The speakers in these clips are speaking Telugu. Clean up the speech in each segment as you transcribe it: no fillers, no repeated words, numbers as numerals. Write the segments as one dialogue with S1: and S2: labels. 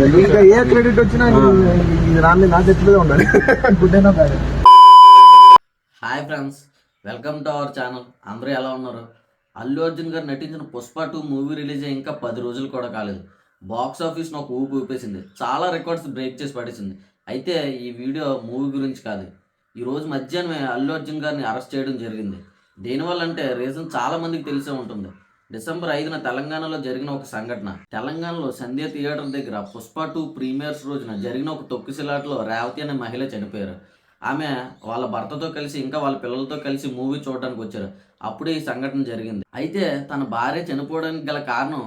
S1: ఇంకా ఏ క్రెడిట్ వచ్చినా రాని నా చేతిలో ఉండాలి. గుడ్ అయినా bad.
S2: Hi friends, welcome to our channel. అందరూ ఎలా ఉన్నారు? అల్లు అర్జున్ గారు నటించిన పుష్ప 2 మూవీ రిలీజ్ అయ్యి ఇంకా 10 రోజులు కూడా కాలేదు. బాక్స్ ఆఫీస్ను ఒక ఊపి ఊపేసింది. చాలా రికార్డ్స్ బ్రేక్ చేసి పడేసింది. అయితే ఈ వీడియో మూవీ గురించి కాదు. ఈరోజు మధ్యాహ్నమే అల్లు అర్జున్ గారిని అరెస్ట్ చేయడం జరిగింది. దేనివల్ల అంటే రీజన్ చాలా మందికి తెలిసే ఉంటుంది. డిసెంబర్ 5న తెలంగాణలో జరిగిన ఒక సంఘటన. తెలంగాణలో సంధ్య థియేటర్ దగ్గర పుష్ప 2 ప్రీమియర్స్ రోజున జరిగిన ఒక తొక్కిసలాటలో రేవతి అనే మహిళ చనిపోయారు. ఆమె వాళ్ళ భర్తతో కలిసి ఇంకా వాళ్ళ పిల్లలతో కలిసి మూవీ చూడడానికి వచ్చారు. అప్పుడే ఈ సంఘటన జరిగింది. అయితే తన భార్య చనిపోవడానికి గల కారణం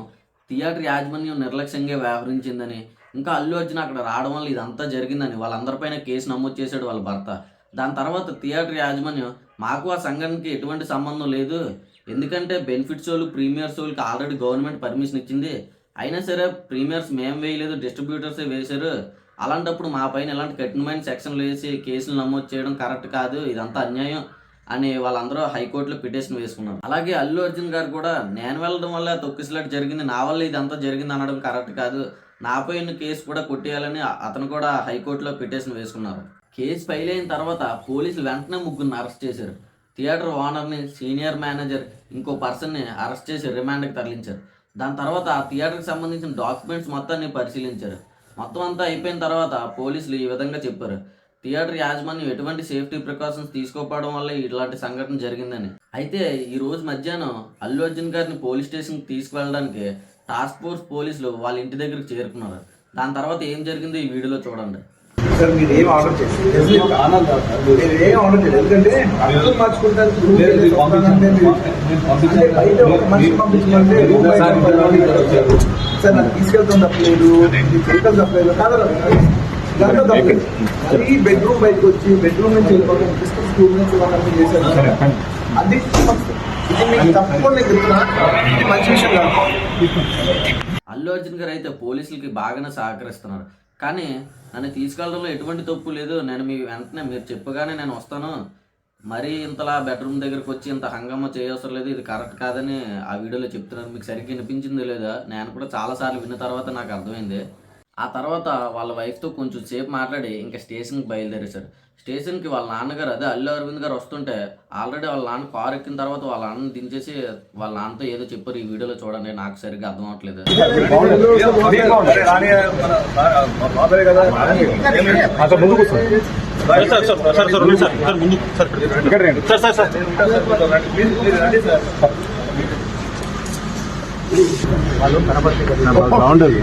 S2: థియేటర్ యాజమాన్యం నిర్లక్ష్యంగా వ్యవహరించిందని, ఇంకా అల్లు అర్జున్ అక్కడ రావడం వల్ల ఇదంతా జరిగిందని వాళ్ళందరిపైన కేసు నమోదు చేశాడు వాళ్ళ భర్త. దాని తర్వాత థియేటర్ యాజమాన్యం మాకు ఆ సంఘటనకి ఎటువంటి సంబంధం లేదు, ఎందుకంటే బెనిఫిట్ షోలు ప్రీమియర్ షోలకి ఆల్రెడీ గవర్నమెంట్ పర్మిషన్ ఇచ్చింది, అయినా సరే ప్రీమియర్స్ మేము వేయలేదు, డిస్ట్రిబ్యూటర్సే వేశారు, అలాంటప్పుడు మా పైన ఇలాంటి కఠినమైన సెక్షన్లు వేసి కేసులు నమోదు చేయడం కరెక్ట్ కాదు, ఇదంతా అన్యాయం అని వాళ్ళందరూ హైకోర్టులో పిటిషన్ వేసుకున్నారు. అలాగే అల్లు అర్జున్ గారు కూడా నేను వెళ్ళడం వల్ల తొక్కిసలాట జరిగింది, నా వల్ల ఇదంతా జరిగింది అనడం కరెక్ట్ కాదు, నాపై కేసు కూడా కొట్టేయాలని అతను కూడా హైకోర్టులో పిటిషన్ వేసుకున్నారు. కేసు ఫైల్ అయిన తర్వాత పోలీసులు వెంటనే ముగ్గురిని అరెస్ట్ చేశారు. థియేటర్ ఓనర్ని, సీనియర్ మేనేజర్, ఇంకో పర్సన్ని అరెస్ట్ చేసి రిమాండ్కి తరలించారు. దాని తర్వాత ఆ థియేటర్కి సంబంధించిన డాక్యుమెంట్స్ మొత్తాన్ని పరిశీలించారు. మొత్తం అంతా అయిపోయిన తర్వాత పోలీసులు ఈ విధంగా చెప్పారు: థియేటర్ యాజమాన్యం ఎటువంటి సేఫ్టీ ప్రికాషన్స్ తీసుకోకపోవడం వల్ల ఇలాంటి సంఘటన జరిగిందని. అయితే ఈ రోజు మధ్యాహ్నం అల్లు అర్జున్ గారిని పోలీస్ స్టేషన్కి తీసుకువెళ్ళడానికి టాస్క్ ఫోర్స్ పోలీసులు వాళ్ళ ఇంటి దగ్గరికి చేరుకున్నారు. దాని తర్వాత ఏం జరిగిందో ఈ వీడియోలో చూడండి.
S1: సార్ మీరు ఏం ఆర్డర్ చేసి మీరు ఏం ఆర్డర్ చేయలేదు, ఎందుకంటే అర్థం మార్చుకుంటానికి బయట ఒక మనిషి పంపించమంటే సార్ నాకు తీసుకెళ్తాం తప్పలేదు, వెహికల్ తప్పలేదు కాదు, దాంట్లో తప్పలేదు. అది బెడ్రూమ్ బయటకు వచ్చి బెడ్రూమ్ నుంచి వెళ్ళిపోతాం, స్కూల్ నుంచి వాళ్ళని చేశారు. అది ఇది మీకు తప్పకుండా చెప్తున్నా, ఇది మంచి విషయం కాదు.
S2: అల్లు అర్జున్ గారు అయితే పోలీసులకి బాగానే సహకరిస్తున్నారు. కానీ నన్ను తీసుకెళ్ళడంలో ఎటువంటి తప్పు లేదు, నేను మీ వెంటనే మీరు చెప్పగానే నేను వస్తాను, మరీ ఇంతలా బెడ్రూమ్ దగ్గరకు వచ్చి ఇంత హంగామా చేయవసరం లేదు, ఇది కరెక్ట్ కాదని ఆ వీడియోలో చెప్తున్నారు. మీకు సరిగ్గా వినిపించింది లేదా? నేను కూడా చాలాసార్లు విన్న తర్వాత నాకు అర్థమైంది. ఆ తర్వాత వాళ్ళ వైఫ్తో కొంచెం సేపు మాట్లాడి ఇంకా స్టేషన్కి బయలుదేరేశారు. స్టేషన్కి వాళ్ళ నాన్నగారు, అదే అల్లు అరవింద్ గారు వస్తుంటే ఆల్రెడీ వాళ్ళ నాన్న కారు ఎక్కిన తర్వాత వాళ్ళ నాన్నని దించేసి వాళ్ళ నాన్నతో ఏదో చెప్పారు. ఈ వీడియోలో చూడండి, నాకు సరిగ్గా అర్థం అవట్లేదు.
S1: వాళ్ళు
S3: బాగుంటుంది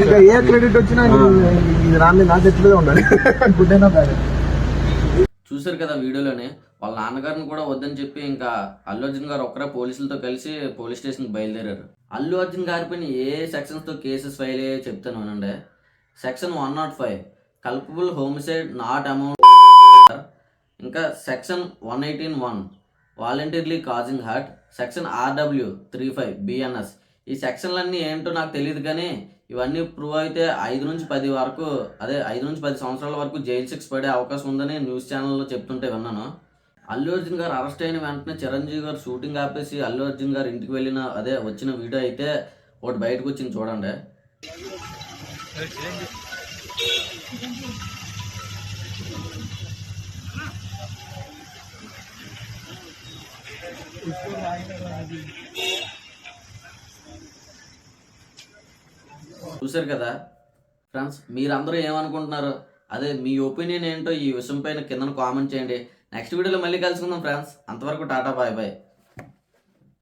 S1: ఇంకా ఏ క్రెడిట్ వచ్చినా రాని నా చేతిలో ఉండాలి. గుడ్ అయినా బ్యాడ్.
S2: చూసారు కదా వీడియోలోనే, వాళ్ళ నాన్నగారిని కూడా వద్దని చెప్పి ఇంకా అల్లు అర్జున్ గారు ఒక్కరే పోలీసులతో కలిసి పోలీస్ స్టేషన్కి బయలుదేరారు. అల్లు అర్జున్ గారి పైన ఏ సెక్షన్స్తో కేసెస్ ఫైల్ అయ్యే చెప్తాను అనండి. Section 105 culpable homicide not amount, ఇంకా section 118(1) voluntarily causing hurt, section RW 35 BNS. ఈ సెక్షన్లన్నీ ఏంటో నాకు తెలియదు, కానీ ఇవన్నీ ప్రూవ్ అయితే 5 నుంచి 10 వరకు, అదే 5 నుంచి 10 సంవత్సరాల వరకు జైలు శిక్ష పడే అవకాశం ఉందని న్యూస్ ఛానల్లో చెప్తుంటే విన్నాను. అల్లు అర్జున్ గారు అరెస్ట్ అయిన వెంటనే చిరంజీవి గారు షూటింగ్ ఆపేసి అల్లు అర్జున్ గారు ఇంటికి వెళ్ళిన వచ్చిన వీడియో అయితే ఒకటి బయటకు వచ్చింది చూడండి. చూసారు కదా ఫ్రెండ్స్, మీరందరూ ఏమనుకుంటున్నారు? అదే మీ ఒపీనియన్ ఏంటో ఈ విషయం పైన కింద కామెంట్ చేయండి. నెక్స్ట్ వీడియోలో మళ్ళీ కలుసుకుందాం ఫ్రెండ్స్. అంతవరకు టాటా, బాయ్ బాయ్.